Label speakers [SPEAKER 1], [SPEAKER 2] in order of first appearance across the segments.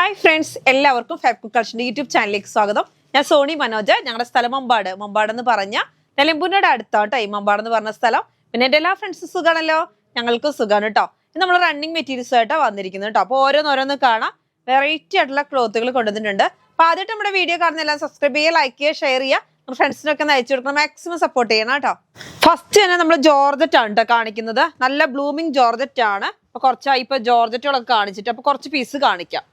[SPEAKER 1] Hi friends, എല്ലാവർക്കും fabric കളക്ഷൻ്റെ YouTube ചാനലിലേക്ക് സ്വാഗതം. ഞാൻ സോണി മനോജ്. ഞങ്ങളുടെ സ്ഥലം മമ്പാട്. മമ്പാട് എന്ന് പറഞ്ഞാൽ നിലമ്പൂരിനോട് അടുത്താട്ടോ ഈ മമ്പാട് എന്ന് പറഞ്ഞ സ്ഥലം. പിന്നെ എൻ്റെ എല്ലാ ഫ്രണ്ട്സും സുഖമാണല്ലോ, ഞങ്ങൾക്ക് സുഖമാണ് കേട്ടോ. ഇത് നമ്മൾ റണ്ണിങ് മെറ്റീരിയൽസ് ആയിട്ടാണ് വന്നിരിക്കുന്നത് കേട്ടോ. അപ്പോൾ ഓരോന്നോരോന്ന് കാണാം. വെറൈറ്റി ആയിട്ടുള്ള ക്ലോത്തുകൾ കൊണ്ടുവന്നിട്ടുണ്ട്. അപ്പോൾ ആദ്യമായിട്ട് നമ്മുടെ വീഡിയോ കാണുന്ന എല്ലാം സബ്സ്ക്രൈബ് ചെയ്യുക, ലൈക്ക് ചെയ്യുക, ഷെയർ ചെയ്യുക, ഫ്രണ്ട്സിനൊക്കെ ഒന്ന് അയച്ചു കൊടുക്കണം. മാക്സിമം സപ്പോർട്ട് ചെയ്യണം കേട്ടോ. ഫസ്റ്റ് തന്നെ നമ്മൾ ജോർജറ്റ് ആണ് കേട്ടോ കാണിക്കുന്നത്. നല്ല ബ്ലൂമിങ് ജോർജറ്റ് ആണ്. അപ്പോൾ കുറച്ചായി ഇപ്പോൾ ജോർജറ്റുകളൊക്കെ കാണിച്ചിട്ട് അപ്പോൾ കുറച്ച് പീസ് കാണിക്കാം.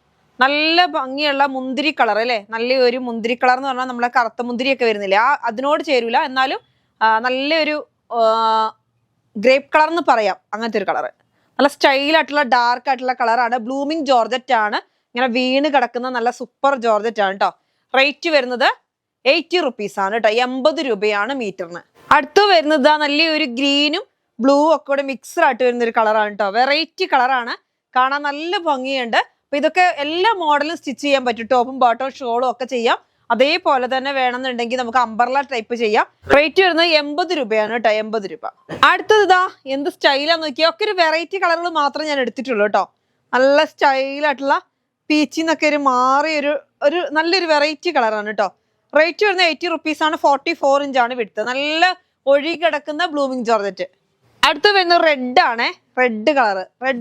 [SPEAKER 1] നല്ല ഭംഗിയുള്ള മുന്തിരി കളർ അല്ലേ, നല്ല ഒരു മുന്തിരി കളർ എന്ന് പറഞ്ഞാൽ നമ്മളെ കറുത്ത മുന്തിരിയൊക്കെ വരുന്നില്ലേ, അതിനോട് ചേരൂല, എന്നാലും നല്ലൊരു ഗ്രേപ്പ് കളർ എന്ന് പറയാം. അങ്ങനത്തെ ഒരു കളർ, നല്ല സ്റ്റൈലായിട്ടുള്ള ഡാർക്ക് ആയിട്ടുള്ള കളറാണ്. ബ്ലൂമിങ് ജോർജറ്റ് ആണ്. ഇങ്ങനെ വീണ് കിടക്കുന്ന നല്ല സൂപ്പർ ജോർജറ്റ് ആണ് കേട്ടോ. റേറ്റ് വരുന്നത് 80 റുപ്പീസ് ആണ് കേട്ടോ. 80 രൂപയാണ് മീറ്ററിന്. അടുത്ത് വരുന്നത് നല്ലൊരു ഗ്രീനും ബ്ലൂ ഒക്കെ കൂടെ മിക്സ്ഡ് ആയിട്ട് വരുന്ന ഒരു കളറാണ് കേട്ടോ. വെറൈറ്റി കളറാണ്, കാണാൻ നല്ല ഭംഗിയുണ്ട്. അപ്പൊ ഇതൊക്കെ എല്ലാ മോഡലും സ്റ്റിച്ച് ചെയ്യാൻ പറ്റും. ടോപ്പും ബോട്ടവും ഷോളും ഒക്കെ ചെയ്യാം. അതേപോലെ തന്നെ വേണമെന്നുണ്ടെങ്കിൽ നമുക്ക് അംബർല ടൈപ്പ് ചെയ്യാം. റേറ്റ് വരുന്നത് 80 രൂപയാണ് കേട്ടോ. 80 രൂപ. അടുത്തത് ഇതാ എന്ത് സ്റ്റൈലാന്ന് നോക്കിയാൽ ഒക്കെ ഒരു വെറൈറ്റി കളറുകൾ മാത്രമേ ഞാൻ എടുത്തിട്ടുള്ളൂ കേട്ടോ. നല്ല സ്റ്റൈലായിട്ടുള്ള പീച്ചിന്നൊക്കെ ഒരു മാറിയ ഒരു നല്ലൊരു വെറൈറ്റി കളറാണ് കേട്ടോ. റേറ്റ് വരുന്നത് 80 റുപ്പീസ് ആണ്. 44 ഇഞ്ചാണ് വിടുത്ത്. നല്ല ഒഴുകി കിടക്കുന്ന ബ്ലൂമിങ് ജോർജറ്റ്. അടുത്ത് വരുന്നത് റെഡ് ആണ്. റെഡ്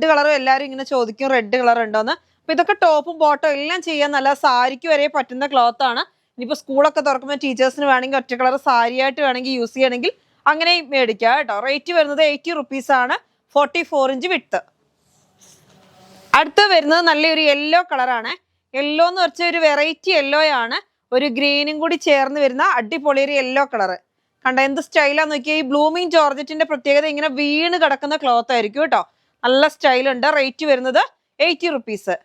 [SPEAKER 1] കളറും എല്ലാവരും ഇങ്ങനെ ചോദിക്കും റെഡ് കളർ ഉണ്ടോന്ന്. അപ്പൊ ഇതൊക്കെ ടോപ്പും ബോട്ടും എല്ലാം ചെയ്യാൻ നല്ല സാരിക്ക് വരെ പറ്റുന്ന ക്ലോത്ത് ആണ്. ഇനിയിപ്പോ സ്കൂളൊക്കെ തുറക്കുമ്പോൾ ടീച്ചേഴ്സിന് വേണമെങ്കിൽ ഒറ്റ കളർ സാരി ആയിട്ട് വേണമെങ്കിൽ യൂസ് ചെയ്യണമെങ്കിൽ അങ്ങനെയും മേടിക്കാം കേട്ടോ. റേറ്റ് വരുന്നത് 80 റുപ്പീസ് ആണ്. 44 ഇഞ്ച് വിട്ട്. അടുത്ത് വരുന്നത് നല്ലൊരു യെല്ലോ കളറാണ്. യെല്ലോ എന്ന് വെച്ചാൽ ഒരു വെറൈറ്റി യെല്ലോ ആണ്. ഒരു ഗ്രീനും കൂടി ചേർന്ന് വരുന്ന അടിപൊളി ഒരു യെല്ലോ കളർ. കണ്ട എന്ത് സ്റ്റൈലാന്ന് നോക്കിയാൽ. ഈ ബ്ലൂമിങ് ജോർജറ്റിന്റെ പ്രത്യേകത ഇങ്ങനെ വീണ് കിടക്കുന്ന ക്ലോത്ത് ആയിരിക്കും കേട്ടോ. നല്ല സ്റ്റൈലുണ്ട്. റേറ്റ് വരുന്നത് 80 റുപ്പീസ്.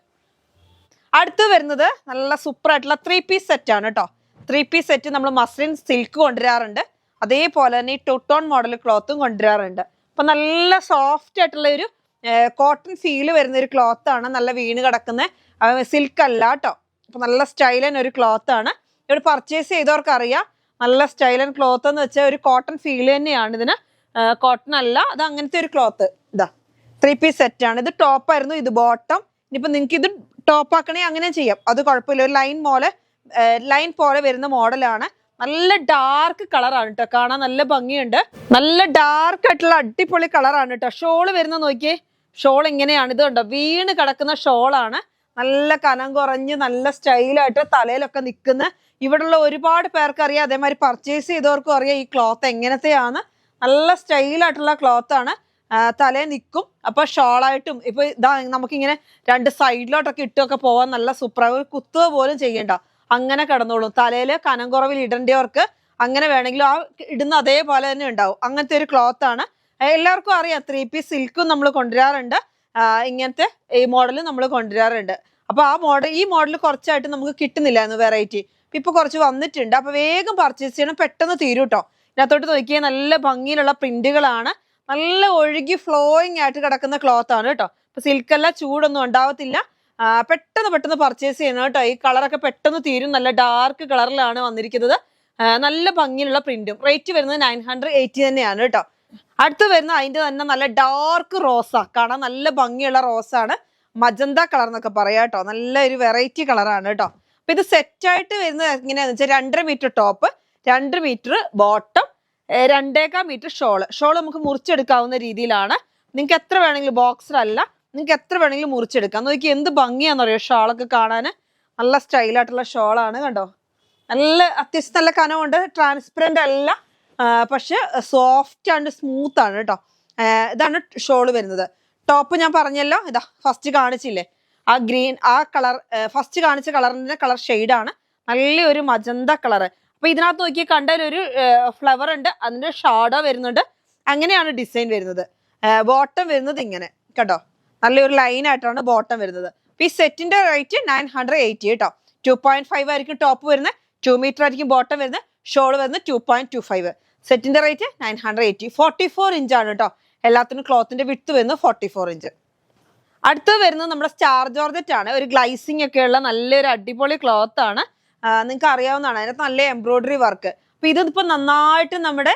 [SPEAKER 1] അടുത്ത് വരുന്നത് നല്ല സൂപ്പർ ആയിട്ടുള്ള 3 പീസ് സെറ്റ് ആണ് കേട്ടോ. 3 പീസ് സെറ്റ് നമ്മൾ മസ്ലിൻ സിൽക്ക് കൊണ്ടുവരാറുണ്ട്. അതേപോലെ തന്നെ ഈ ടോൺ മോഡൽ ക്ലോത്തും കൊണ്ടുവരാറുണ്ട്. അപ്പൊ നല്ല സോഫ്റ്റ് ആയിട്ടുള്ള ഒരു കോട്ടൺ ഫീല് വരുന്ന ഒരു ക്ലോത്ത് ആണ്. നല്ല വീണ് കിടക്കുന്ന സിൽക്ക് അല്ല കേട്ടോ. അപ്പൊ നല്ല സ്റ്റൈലൻ ഒരു ക്ലോത്ത് ആണ്. ഇവിടെ പർച്ചേസ് ചെയ്തവർക്ക് അറിയാം നല്ല സ്റ്റൈലൻ ക്ലോത്ത് എന്ന് വെച്ചാൽ ഒരു കോട്ടൺ ഫീൽ തന്നെയാണ് ഇതിന്. കോട്ടൺ അല്ല, അത് അങ്ങനത്തെ ഒരു ക്ലോത്ത്. ഇതാ 3 പീസ് സെറ്റ് ആണ്. ഇത് ടോപ്പ് ആയിരുന്നു, ഇത് ബോട്ടം. ഇനിയിപ്പോ നിങ്ങൾക്ക് ഇത് ടോപ്പ് ആക്കണേ അങ്ങനെ ചെയ്യാം, അത് കുഴപ്പമില്ല. ഒരു ലൈൻ പോലെ വരുന്ന മോഡലാണ്. നല്ല ഡാർക്ക് കളറാണ് കേട്ടോ. കാണാൻ നല്ല ഭംഗിയുണ്ട്. നല്ല ഡാർക്ക് ആയിട്ടുള്ള അടിപൊളി കളറാണ് കേട്ടോ. ഷോള് വരുന്ന നോക്കിയേ. ഷോൾ ഇങ്ങനെയാണ്. ഇത് കണ്ടോ, വീണ് കിടക്കുന്ന ഷോളാണ്. നല്ല കനം കുറഞ്ഞ് നല്ല സ്റ്റൈലായിട്ട് തലയിലൊക്കെ നിൽക്കുന്ന. ഇവിടെയുള്ള ഒരുപാട് പേർക്ക് അറിയാം, അതേമാതിരി പർച്ചേസ് ചെയ്തവർക്കും അറിയാം ഈ ക്ലോത്ത് എങ്ങനത്തെയാണ്. നല്ല സ്റ്റൈലായിട്ടുള്ള ക്ലോത്ത് ആണ്. തലയിൽ നിൽക്കും. അപ്പൊ ഷോളായിട്ടും ഇപ്പൊ ഇതാ നമുക്കിങ്ങനെ രണ്ട് സൈഡിലോട്ടൊക്കെ ഇട്ടൊക്കെ പോവാൻ നല്ല സൂപ്പറാണ്. ഒരു കുത്തുക പോലും ചെയ്യണ്ട, അങ്ങനെ കിടന്നോളും. തലയിൽ കനം കുറവിൽ ഇടേണ്ടവർക്ക് അങ്ങനെ വേണമെങ്കിലും ആ ഇടുന്ന അതേപോലെ തന്നെ ഉണ്ടാവും. അങ്ങനത്തെ ഒരു ക്ലോത്ത് ആണ്. എല്ലാവർക്കും അറിയാം 3 പീസ് സിൽക്കും നമ്മൾ കൊണ്ടുവരാറുണ്ട്. ഇങ്ങനത്തെ ഈ മോഡൽ നമ്മൾ കൊണ്ടുവരാറുണ്ട്. അപ്പൊ ഈ മോഡൽ കുറച്ചായിട്ട് നമുക്ക് കിട്ടുന്നില്ലായിരുന്നു വെറൈറ്റി. ഇപ്പൊ കുറച്ച് വന്നിട്ടുണ്ട്. അപ്പൊ വേഗം പർച്ചേസ് ചെയ്യണം, പെട്ടെന്ന് തീരും കേട്ടോ. ഇതിനകത്തോട്ട് നോക്കിയാൽ നല്ല ഭംഗിയിലുള്ള പ്രിന്റുകളാണ്. നല്ല ഒഴുകി ഫ്ലോയിങ് ആയിട്ട് കിടക്കുന്ന ക്ലോത്ത് ആണ് കേട്ടോ. ഇപ്പൊ സിൽക്കല്ല, ചൂടൊന്നും ഉണ്ടാവത്തില്ല. പെട്ടെന്ന് പർച്ചേസ് ചെയ്യണം കേട്ടോ. ഈ കളറൊക്കെ പെട്ടെന്ന് തീരും. നല്ല ഡാർക്ക് കളറിലാണ് വന്നിരിക്കുന്നത്. നല്ല ഭംഗിയിലുള്ള പ്രിന്റും. റേറ്റ് വരുന്നത് 980 തന്നെയാണ് കേട്ടോ. അടുത്ത് വരുന്ന അതിന്റെ തന്നെ നല്ല ഡാർക്ക് റോസാ. കാണാൻ നല്ല ഭംഗിയുള്ള റോസാണ്. മജന്ത കളർ എന്നൊക്കെ പറയാം കേട്ടോ. നല്ല ഒരു വെറൈറ്റി കളറാണ് കേട്ടോ. അപ്പൊ ഇത് സെറ്റായിട്ട് വരുന്നത് എങ്ങനെയാന്ന് വെച്ചാൽ 2.5 metre top, 2 metre bottom, 2.25 metre shawl നമുക്ക് മുറിച്ചെടുക്കാവുന്ന രീതിയിലാണ്. നിങ്ങൾക്ക് എത്ര വേണമെങ്കിലും, ബോക്സിലല്ല, നിങ്ങൾക്ക് എത്ര വേണമെങ്കിലും മുറിച്ചെടുക്കാം. നോക്കി എന്ത് ഭംഗിയാന്ന് അറിയോ ഷോളൊക്കെ കാണാൻ. നല്ല സ്റ്റൈലായിട്ടുള്ള ഷോളാണ് കണ്ടോ. നല്ല അത്യാവശ്യം നല്ല കനമുണ്ട്. ട്രാൻസ്പെറന്റ് അല്ല, പക്ഷെ സോഫ്റ്റ് ആൻഡ് സ്മൂത്ത് ആണ് കേട്ടോ. ഇതാണ് ഷോള് വരുന്നത്. ടോപ്പ് ഞാൻ പറഞ്ഞല്ലോ, ഇതാ ഫസ്റ്റ് കാണിച്ചില്ലേ ആ ഗ്രീൻ, ആ കളർ ഫസ്റ്റ് കാണിച്ച കളറിന്റെ കളർ ഷെയ്ഡാണ്. നല്ലൊരു മജന്ത കളറ്. അപ്പൊ ഇതിനകത്ത് നോക്കി കണ്ടാൽ ഒരു ഫ്ലവർ ഉണ്ട്, അതിന്റെ ഷാഡോ വരുന്നുണ്ട്. അങ്ങനെയാണ് ഡിസൈൻ വരുന്നത്. ബോട്ടം വരുന്നത് ഇങ്ങനെ കേട്ടോ. നല്ലൊരു ലൈൻ ആയിട്ടാണ് ബോട്ടം വരുന്നത്. അപ്പൊ ഈ സെറ്റിന്റെ റേറ്റ് 980 കേട്ടോ. 2.5 ആയിരിക്കും ടോപ്പ് വരുന്നത്, 2 മീറ്റർ ആയിരിക്കും ബോട്ടം വരുന്നത്, ഷോള് വരുന്നത് 2.25. സെറ്റിന്റെ റേറ്റ് 980. 44 ഇഞ്ചാണ് കേട്ടോ. എല്ലാത്തിനും ക്ലോത്തിന്റെ വിട്ട് വരുന്നത് 44 ഇഞ്ച്. അടുത്ത് വരുന്നത് നമ്മുടെ സ്റ്റാർ ജോർജറ്റ് ആണ്. ഒരു ഗ്ലൈസിങ് ഒക്കെ ഉള്ള നല്ലൊരു അടിപൊളി ക്ലോത്ത് ആണ്. നിങ്ങൾക്ക് അറിയാവുന്നതാണ്. അതിനകത്ത് നല്ല എംബ്രോയിഡറി വർക്ക്. അപ്പൊ ഇതിപ്പോ നന്നായിട്ട് നമ്മുടെ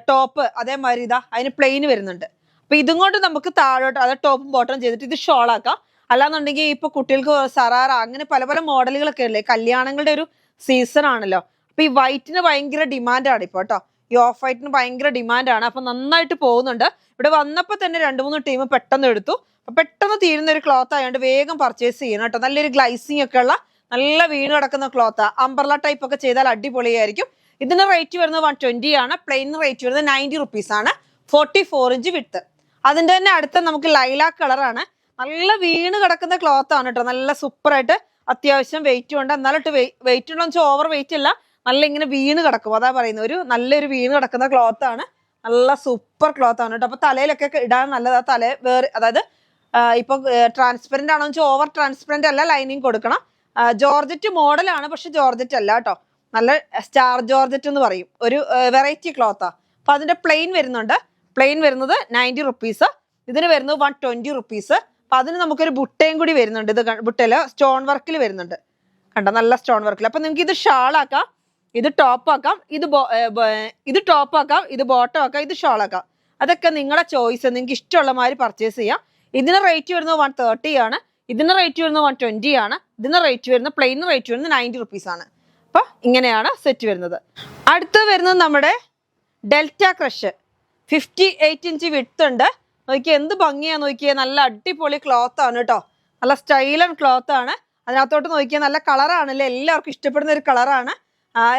[SPEAKER 1] ടോപ്പ് അതേമാതിരി ഇതാ അതിന് പ്ലെയിൻ വരുന്നുണ്ട്. അപ്പൊ ഇതും കൊണ്ട് നമുക്ക് താഴോട്ട് അത് ടോപ്പും ബോട്ടം ചെയ്തിട്ട് ഇത് ഷോളാക്കാം. അല്ലാന്നുണ്ടെങ്കിൽ ഇപ്പൊ കുട്ടികൾക്ക് സറാറ അങ്ങനെ പല പല മോഡലുകളൊക്കെ അല്ലേ, കല്യാണങ്ങളുടെ ഒരു സീസൺ ആണല്ലോ. അപ്പൊ ഈ വൈറ്റിന് ഭയങ്കര ഡിമാൻഡാണ് ഇപ്പൊ കേട്ടോ. ഈ ഓഫ് വൈറ്റിന് ഭയങ്കര ഡിമാൻഡാണ്. അപ്പൊ നന്നായിട്ട് പോകുന്നുണ്ട്. ഇവിടെ വന്നപ്പോൾ തന്നെ 2-3 ടീം പെട്ടെന്ന് എടുത്തു. അപ്പൊ പെട്ടെന്ന് തീരുന്ന ഒരു ക്ലോത്ത് ആയതുകൊണ്ട് വേഗം പർച്ചേസ് ചെയ്യണം കേട്ടോ. നല്ലൊരു ഗ്ലൈസിങ് ഒക്കെ ഉള്ള നല്ല വീണ് കിടക്കുന്ന ക്ലോത്താ. അംബ്രല ടൈപ്പ് ഒക്കെ ചെയ്താൽ അടിപൊളിയായിരിക്കും. ഇതിന്റെ റേറ്റ് വരുന്നത് 120 ആണ്. പ്ലെയിൻ റേറ്റ് വരുന്നത് 90 റുപ്പീസ് ആണ്. 44 ഇഞ്ച് വിഡ്ത്ത്. അതിന്റെ തന്നെ അടുത്ത നമുക്ക് ലൈലാക്ക് കളറാണ്. നല്ല വീണ് കിടക്കുന്ന ക്ലോത്ത് ആണ് കേട്ടോ. നല്ല സൂപ്പർ ആയിട്ട് അത്യാവശ്യം വെയിറ്റ് ഉണ്ട്. എന്നാലിട്ട് വെയിറ്റ് ഉണ്ടോ വെച്ചാൽ ഓവർ വെയിറ്റ് അല്ല, നല്ല ഇങ്ങനെ വീണ് കിടക്കും. അതാ പറയുന്നത്, ഒരു നല്ലൊരു വീണ് കിടക്കുന്ന ക്ലോത്ത് ആണ്. നല്ല സൂപ്പർ ക്ലോത്ത് ആണ് കേട്ടോ. അപ്പൊ തലയിലൊക്കെ ഇടാൻ നല്ലതാ. തല വേറെ, അതായത് ഇപ്പൊ ട്രാൻസ്പെറന്റ് ആണോ വെച്ചാൽ ഓവർ ട്രാൻസ്പെറന്റ് അല്ല, ലൈനിങ് കൊടുക്കണം. ജോർജറ്റ് മോഡലാണ്, പക്ഷെ ജോർജറ്റ് അല്ല കേട്ടോ. നല്ല സ്റ്റാർ ജോർജറ്റ് എന്ന് പറയും, ഒരു വെറൈറ്റി ക്ലോത്താ. അപ്പൊ അതിന്റെ പ്ലെയിൻ വരുന്നുണ്ട്. പ്ലെയിൻ വരുന്നത് 90 റുപ്പീസ്. ഇതിന് വരുന്നത് 120 റുപ്പീസ്. അപ്പൊ അതിന് നമുക്കൊരു ബുട്ടയും കൂടി വരുന്നുണ്ട്. ഇത് ബുട്ടയില് സ്റ്റോൺ വർക്കിൽ വരുന്നുണ്ട്, കണ്ടോ, നല്ല സ്റ്റോൺ വർക്കിൽ. അപ്പൊ നിങ്ങൾക്ക് ഇത് ഷാൾ ആക്കാം, ഇത് ടോപ്പ് ആക്കാം, ഇത് ടോപ്പ് ആക്കാം, ഇത് ബോട്ടം ആക്കാം, ഇത് ഷാൾ ആക്കാം. അതൊക്കെ നിങ്ങളുടെ ചോയ്സ്, നിങ്ങൾക്ക് ഇഷ്ടമുള്ള മാതിരി പർച്ചേസ് ചെയ്യാം. ഇതിന് റേറ്റ് വരുന്നത് 130 ആണ്. ഇതിന് റേറ്റ് വരുന്നത് 120 ആണ്. ഇതിന് റേറ്റ് വരുന്നത് പ്ലെയിൻ റേറ്റ് വരുന്നത് 90 റുപ്പീസ് ആണ്. അപ്പൊ ഇങ്ങനെയാണ് സെറ്റ് വരുന്നത്. അടുത്ത് വരുന്നത് നമ്മുടെ ഡെൽറ്റ ക്രഷ്. 58 ഇഞ്ച് വിഡ്ത്ത് ഉണ്ട്. നോക്കിയാൽ എന്ത് ഭംഗിയാ നോക്കിയാൽ. നല്ല അടിപൊളി ക്ലോത്ത് ആണ് കേട്ടോ. നല്ല സ്റ്റൈലൻ ക്ലോത്ത് ആണ്. അതിനകത്തോട്ട് നോക്കിയാൽ നല്ല കളറാണല്ലേ, എല്ലാവർക്കും ഇഷ്ടപ്പെടുന്ന ഒരു കളറാണ്.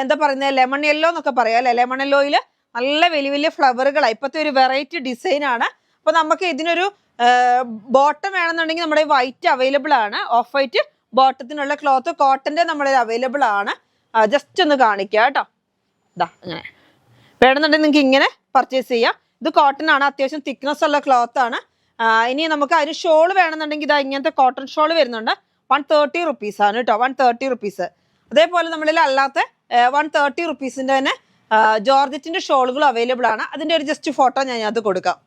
[SPEAKER 1] എന്താ പറയുന്നത്, ലെമൺ യെല്ലോ എന്നൊക്കെ പറയാം അല്ലെ. ലെമൺ യെല്ലോയിൽ നല്ല വലിയ വലിയ ഫ്ലവറുകളാണ്. ഇപ്പോഴത്തെ ഒരു വെറൈറ്റി ഡിസൈൻ ആണ്. അപ്പൊ നമുക്ക് ഇതിനൊരു ബോട്ടം വേണമെന്നുണ്ടെങ്കിൽ നമ്മുടെ വൈറ്റ് അവൈലബിൾ ആണ്. ഓഫ് വൈറ്റ് ബോട്ടത്തിനുള്ള ക്ലോത്ത് കോട്ടന്റെ നമ്മുടെ അവൈലബിൾ ആണ്. ജസ്റ്റ് ഒന്ന് കാണിക്കുക കേട്ടോ. ഇതാ അങ്ങനെ വേണമെന്നുണ്ടെങ്കിൽ നിങ്ങൾക്ക് ഇങ്ങനെ പർച്ചേസ് ചെയ്യാം. ഇത് കോട്ടൺ ആണ്, അത്യാവശ്യം തിക്നെസ് ഉള്ള ക്ലോത്ത് ആണ്. ഇനി നമുക്ക് അതിന് ഷോൾ വേണമെന്നുണ്ടെങ്കിൽ ഇതാ ഇങ്ങനത്തെ കോട്ടൺ ഷോൾ വരുന്നുണ്ട്. 130 റുപ്പീസ് ആണ് കേട്ടോ. 130 റുപ്പീസ്. അതേപോലെ നമ്മളിൽ അല്ലാത്ത 130 റുപ്പീസിന്റെ തന്നെ ജോർജറ്റിന്റെ ഷോളുകൾ അവൈലബിൾ ആണ്. അതിന്റെ ഒരു ജസ്റ്റ് ഫോട്ടോ ഞാൻ അത് കൊടുക്കാം.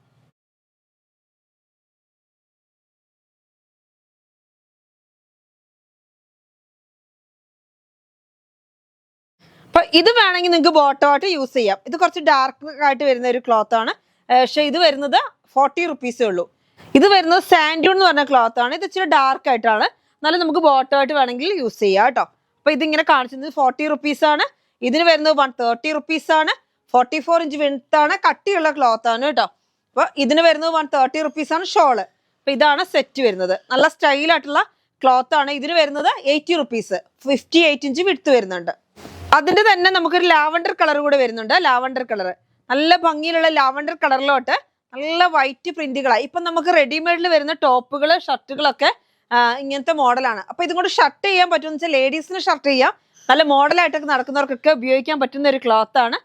[SPEAKER 1] അപ്പൊ ഇത് വേണമെങ്കിൽ നിങ്ങൾക്ക് ബോട്ടമായിട്ട് യൂസ് ചെയ്യാം. ഇത് കുറച്ച് ഡാർക്ക് ആയിട്ട് വരുന്ന ഒരു ക്ലോത്ത് ആണ്. പക്ഷെ ഇത് വരുന്നത് 40 റുപ്പീസേ ഉള്ളൂ. ഇത് വരുന്നത് സാൻഡൂൺ എന്ന് പറഞ്ഞ ക്ലോത്ത് ആണ്. ഇത് ഇച്ചിരി ഡാർക്ക് ആയിട്ടാണ്, എന്നാലും നമുക്ക് ബോട്ടമായിട്ട് വേണമെങ്കിൽ യൂസ് ചെയ്യാം കേട്ടോ. അപ്പൊ ഇതിങ്ങനെ കാണിച്ചത് 40 റുപ്പീസ് ആണ്. ഇതിന് വരുന്നത് 130 റുപ്പീസ് ആണ്. 44 ഇഞ്ച് വിഡ്ത്ത് ആണ്. കട്ടിയുള്ള ക്ലോത്ത് ആണ് കേട്ടോ. അപ്പൊ ഇതിന് വരുന്നത് 130 റുപ്പീസ് ആണ് ഷോള്. അപ്പൊ ഇതാണ് സെറ്റ് വരുന്നത്. നല്ല സ്റ്റൈലായിട്ടുള്ള ക്ലോത്ത് ആണ്. ഇതിന് വരുന്നത് 80 റുപ്പീസ്. 58 ഇഞ്ച് വിഡ്ത്ത് വരുന്നുണ്ട്. അതിന്റെ തന്നെ നമുക്കൊരു ലാവണ്ടർ കളർ കൂടെ വരുന്നുണ്ട്. ലാവണ്ടർ കളർ നല്ല ഭംഗിയിലുള്ള ലാവണ്ടർ കളറിലോട്ട് നല്ല വൈറ്റ് പ്രിന്റുകളായി. ഇപ്പൊ നമുക്ക് റെഡിമെയ്ഡിൽ വരുന്ന ടോപ്പുകള് ഷർട്ടുകളൊക്കെ ഇങ്ങനത്തെ മോഡലാണ്. അപ്പൊ ഇതും കൊണ്ട് ഷർട്ട് ചെയ്യാൻ പറ്റുമെന്ന് വെച്ചാൽ ലേഡീസിന് ഷർട്ട് ചെയ്യാം. നല്ല മോഡലായിട്ടൊക്കെ നടക്കുന്നവർക്കൊക്കെ ഉപയോഗിക്കാൻ പറ്റുന്ന ഒരു ക്ലോത്ത് ആണ്.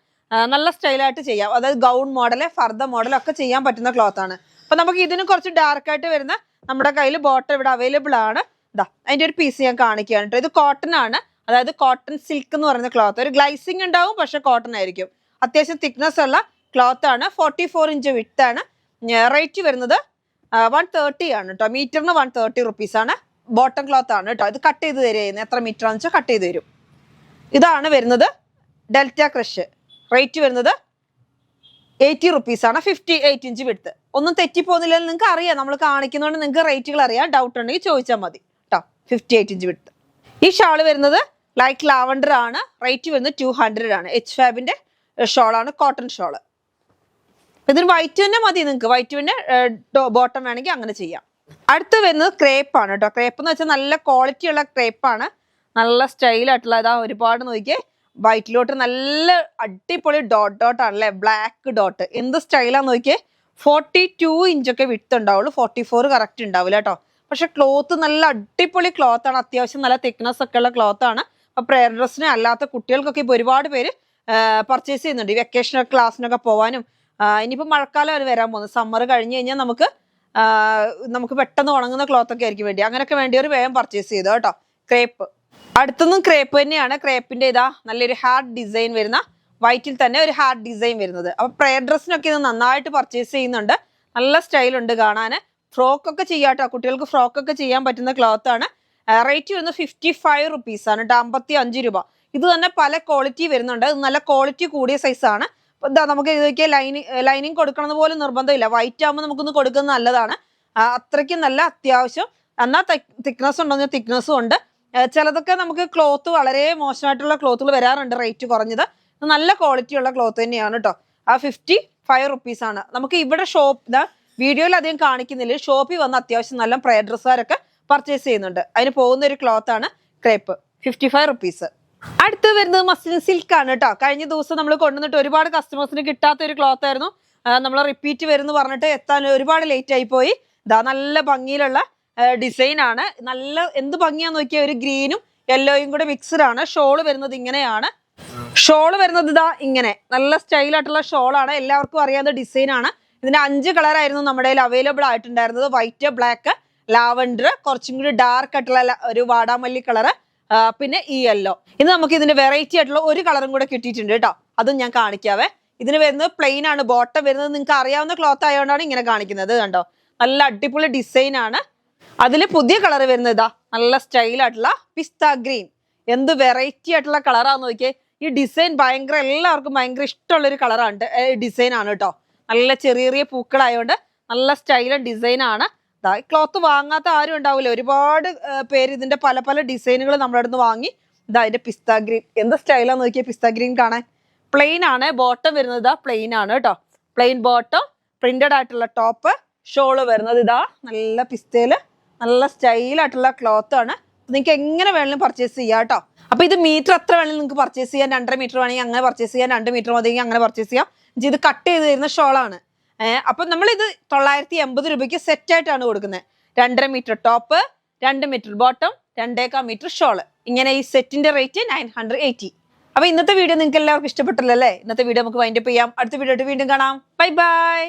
[SPEAKER 1] നല്ല സ്റ്റൈലായിട്ട് ചെയ്യാം. അതായത് ഗൗൺ മോഡല്, ഫർദ മോഡലൊക്കെ ചെയ്യാൻ പറ്റുന്ന ക്ലോത്ത് ആണ്. അപ്പൊ നമുക്ക് ഇതിന് കുറച്ച് ഡാർക്ക് ആയിട്ട് വരുന്ന നമ്മുടെ കയ്യിൽ ബോട്ടം ഇവിടെ അവൈലബിൾ ആണ്. ഇതാ അതിന്റെ ഒരു പീസ് ഞാൻ കാണിക്കുകയാണ് കേട്ടോ. ഇത് കോട്ടൺ ആണ്, അതായത് കോട്ടൺ സിൽക്ക് എന്ന് പറയുന്ന ക്ലോത്ത്. ഒരു ഗ്ലൈസിങ് ഉണ്ടാവും, പക്ഷെ കോട്ടൺ ആയിരിക്കും. അത്യാവശ്യം തിക്നെസ് ഉള്ള ക്ലോത്ത് ആണ്. 44 ഇഞ്ച് വിഡ്ത്ത് ആണ്. റേറ്റ് വരുന്നത് 130 ആണ് കേട്ടോ. മീറ്ററിന് 130 റുപ്പീസ് ആണ്. ബോട്ടം ക്ലോത്ത് ആണ് കേട്ടോ. ഇത് കട്ട് ചെയ്ത് തരുന്നത് എത്ര മീറ്റർ ആണെന്ന് വെച്ചാൽ കട്ട് ചെയ്ത് തരും. ഇതാണ് വരുന്നത് ഡെൽറ്റ ക്രഷ്. റേറ്റ് വരുന്നത് 80 റുപ്പീസ് ആണ്. 58 ഇഞ്ച് വിഡ്ത്ത്. ഒന്നും തെറ്റിപ്പോകുന്നില്ലെന്ന് നിങ്ങൾക്ക് അറിയാം, നമ്മൾ കാണിക്കുന്നതുകൊണ്ട് നിങ്ങൾക്ക് റേറ്റുകൾ അറിയാം. ഡൗട്ട് ഉണ്ടെങ്കിൽ ചോദിച്ചാൽ മതി കേട്ടോ. 58 ഇഞ്ച് വിഡ്ത്ത്. ഈ ഷാള് വരുന്നത് ലൈറ്റ് ലാവണ്ടർ ആണ്. റേറ്റ് വരുന്നത് 200 ആണ്. എച്ച് ഫാബിന്റെ ഷോളാണ്, കോട്ടൺ ഷോള്. ഇതിന് വൈറ്റ് തന്നെ മതി നിങ്ങൾക്ക്. വൈറ്റ് തന്നെ ബോട്ടം വേണമെങ്കിൽ അങ്ങനെ ചെയ്യാം. അടുത്ത് വരുന്നത് ക്രേപ്പ് ആണ് കേട്ടോ. ക്രേപ്പ് എന്ന് വെച്ചാൽ നല്ല ക്വാളിറ്റി ഉള്ള ക്രേപ്പാണ്. നല്ല സ്റ്റൈലായിട്ടുള്ള ഇതാ ഒരുപാട് നോക്കിയേ. വൈറ്റിലോട്ട് നല്ല അടിപൊളി ഡോട്ട് ആണല്ലേ, ബ്ലാക്ക് ഡോട്ട്. എന്ത് സ്റ്റൈലാന്ന് നോക്കിയേ. 42 ഇഞ്ചൊക്കെ വിഡ്ത്ത് ഉണ്ടാവുള്ളൂ. 44 കറക്റ്റ് ഉണ്ടാവില്ല കേട്ടോ. പക്ഷെ ക്ലോത്ത് നല്ല അടിപൊളി ക്ലോത്ത് ആണ്. അത്യാവശ്യം നല്ല തിക്നെസ് ഒക്കെ ഉള്ള ക്ലോത്ത് ആണ്. അപ്പൊ പ്രെയർ ഡ്രസ്സിന് അല്ലാത്ത കുട്ടികൾക്കൊക്കെ ഇപ്പൊ ഒരുപാട് പേര് പർച്ചേസ് ചെയ്യുന്നുണ്ട്. ഈ വെക്കേഷനൊക്കെ ക്ലാസ്സിനൊക്കെ പോകാനും. ഇനിയിപ്പോൾ മഴക്കാലം അത് വരാൻ പോകുന്നത്. സമ്മർ കഴിഞ്ഞ് കഴിഞ്ഞാൽ നമുക്ക് പെട്ടെന്ന് ഉണങ്ങുന്ന ക്ലോത്ത് ഒക്കെ ആയിരിക്കും വേണ്ടി. അങ്ങനെയൊക്കെ വേണ്ടി ഒരു വേഗം പർച്ചേസ് ചെയ്തോ കേട്ടോ. ക്രേപ്പ് അടുത്തൊന്നും ക്രേപ്പ് തന്നെയാണ്. ക്രേപ്പിന്റെ ഇതാ നല്ലൊരു ഹാർഡ് ഡിസൈൻ വരുന്ന, വൈറ്റിൽ തന്നെ ഒരു ഹാർഡ് ഡിസൈൻ വരുന്നത്. അപ്പൊ പ്രെയർ ഡ്രസ്സിനൊക്കെ ഇത് നന്നായിട്ട് പർച്ചേസ് ചെയ്യുന്നുണ്ട്. നല്ല സ്റ്റൈലുണ്ട് കാണാൻ. ഫ്രോക്ക് ഒക്കെ ചെയ്യാം കേട്ടോ. കുട്ടികൾക്ക് ഫ്രോക്ക് ഒക്കെ ചെയ്യാൻ പറ്റുന്ന ക്ലോത്ത് ആണ്. റേറ്റ് വരുന്നത് 55 റുപ്പീസ് ആണ് കേട്ടോ. 55 രൂപ. ഇത് തന്നെ പല ക്വാളിറ്റി വരുന്നുണ്ട്. ഇത് നല്ല ക്വാളിറ്റി കൂടിയ സൈസാണ്. എന്താ നമുക്ക് ഇതൊക്കെ ലൈനിങ് കൊടുക്കണം പോലെ നിർബന്ധമില്ല. വൈറ്റ് ആകുമ്പോൾ നമുക്കൊന്ന് കൊടുക്കുന്നത് നല്ലതാണ്. അത്രയ്ക്കും നല്ല അത്യാവശ്യം എന്നാൽ തിക്നെസ് ഉണ്ടോ തിക്നെസ്സും ഉണ്ട്. ചിലതൊക്കെ നമുക്ക് ക്ലോത്ത് വളരെ മോശമായിട്ടുള്ള ക്ലോത്തുകൾ വരാറുണ്ട്, റേറ്റ് കുറഞ്ഞത്. നല്ല ക്വാളിറ്റി ഉള്ള ക്ലോത്ത് തന്നെയാണ് കേട്ടോ. ആ 55 റുപ്പീസ് ആണ്. നമുക്ക് ഇവിടെ വീഡിയോയിൽ അധികം കാണിക്കുന്നില്ല, ഷോപ്പിൽ വന്ന് അത്യാവശ്യം നല്ല പ്രയർ ഡ്രസ്സുകാരൊക്കെ പർച്ചേസ് ചെയ്യുന്നുണ്ട്. അതിന് പോകുന്ന ഒരു ക്ലോത്ത് ആണ് ക്രേപ്പ്. 55 റുപ്പീസ്. അടുത്ത് വരുന്നത് മസ്ലിൻ സിൽക്ക് ആണ് കേട്ടോ. കഴിഞ്ഞ ദിവസം നമ്മൾ കൊണ്ടുവന്നിട്ട് ഒരുപാട് കസ്റ്റമേഴ്സിന് കിട്ടാത്ത ഒരു ക്ലോത്ത് ആയിരുന്നു. നമ്മൾ റിപ്പീറ്റ് വരുന്നു പറഞ്ഞിട്ട് എത്താൻ ഒരുപാട് ലേറ്റ് ആയി പോയി. ഇതാ നല്ല ഭംഗിയിലുള്ള ഡിസൈൻ ആണ്. നല്ല എന്ത് ഭംഗിയാന്ന് നോക്കിയാൽ ഒരു ഗ്രീനും യെല്ലോയും കൂടെ മിക്സ്ഡ് ആണ്. ഷോള് വരുന്നത് ഇങ്ങനെയാണ്. ഷോള് വരുന്നത് ഇതാ ഇങ്ങനെ നല്ല സ്റ്റൈലായിട്ടുള്ള ഷോളാണ്. എല്ലാവർക്കും അറിയാവുന്ന ഡിസൈൻ ആണ്. ഇതിന്റെ 5 കളറായിരുന്നു നമ്മുടെ കയ്യിൽ അവൈലബിൾ ആയിട്ടുണ്ടായിരുന്നത്. വൈറ്റ്, ബ്ലാക്ക്, ലാവൻഡർ, കുറച്ചും കൂടി ഡാർക്ക് ആയിട്ടുള്ള ഒരു വാടാമല്ലി കളറ്, പിന്നെ ഈ യെല്ലോ. ഇന്ന് നമുക്ക് ഇതിന്റെ വെറൈറ്റി ആയിട്ടുള്ള ഒരു കളറും കൂടെ കിട്ടിയിട്ടുണ്ട് കേട്ടോ. അതും ഞാൻ കാണിക്കാവേ. ഇതിന് വരുന്നത് പ്ലെയിൻ ആണ്. ബോട്ടം വരുന്നത് നിങ്ങൾക്ക് അറിയാവുന്ന ക്ലോത്ത് ആയതുകൊണ്ടാണ് ഇങ്ങനെ കാണിക്കുന്നത്. കണ്ടോ, നല്ല അടിപൊളി ഡിസൈൻ ആണ്. അതിൽ പുതിയ കളർ വരുന്നത് ഇതാ നല്ല സ്റ്റൈലായിട്ടുള്ള പിസ്ത ഗ്രീൻ. എന്ത് വെറൈറ്റി ആയിട്ടുള്ള കളറാന്ന് നോക്കിയേ. ഈ ഡിസൈൻ ഭയങ്കര എല്ലാവർക്കും ഭയങ്കര ഇഷ്ടമുള്ളൊരു കളറാണ്, ഡിസൈൻ ആണ് കേട്ടോ. നല്ല ചെറിയ ചെറിയ പൂക്കളായതുകൊണ്ട് നല്ല സ്റ്റൈലൻ ഡിസൈൻ ആണ്. ഈ ക്ലോത്ത് വാങ്ങാത്ത ആരും ഉണ്ടാവില്ല. ഒരുപാട് പേര് ഇതിന്റെ പല പല ഡിസൈനുകൾ നമ്മുടെ അടുത്ത് വാങ്ങി. ഇതാ അതിന്റെ പിസ്ത ഗ്രീൻ എന്ത് സ്റ്റൈലാന്ന് നോക്കിയാൽ. പിസ്ത ഗ്രീൻ കാണാൻ പ്ലെയിൻ ആണ്. ബോട്ടം വരുന്നത് ഇതാ പ്ലെയിൻ ആണ് കേട്ടോ. പ്ലെയിൻ ബോട്ടം, പ്രിന്റഡ് ആയിട്ടുള്ള ടോപ്പ്, ഷോള് വരുന്നത് ഇതാ നല്ല പിസ്തയില് നല്ല സ്റ്റൈലായിട്ടുള്ള ക്ലോത്ത് ആണ്. നിങ്ങൾക്ക് എങ്ങനെ വേണമെങ്കിലും പർച്ചേസ് ചെയ്യാം കേട്ടോ. അപ്പൊ ഇത് മീറ്റർ എത്ര വേണമെങ്കിലും നിങ്ങൾക്ക് പർച്ചേസ് ചെയ്യാം. 2.5 മീറ്റർ വേണമെങ്കിൽ അങ്ങനെ പർച്ചേസ് ചെയ്യാം, 2 മീറ്റർ മതിയെങ്കിൽ അങ്ങനെ പർച്ചേസ് ചെയ്യാം. ഇത് കട്ട് ചെയ്ത് തരുന്ന ഷോളാണ്. അപ്പൊ നമ്മളിത് 980 രൂപയ്ക്ക് സെറ്റ് ആയിട്ടാണ് കൊടുക്കുന്നത്. 2.5 metre top, 2 metre bottom, 2.25 metre shawl. ഇങ്ങനെ ഈ സെറ്റിന്റെ റേറ്റ് 980. അപ്പൊ ഇന്നത്തെ വീഡിയോ നിങ്ങൾക്ക് എല്ലാവർക്കും ഇഷ്ടപ്പെട്ടില്ലല്ലേ? ഇന്നത്തെ വീഡിയോ നമുക്ക് വൈൻഡപ്പ് ചെയ്യാം. അടുത്ത വീഡിയോ ആയിട്ട് വീണ്ടും കാണാം. Bye bye.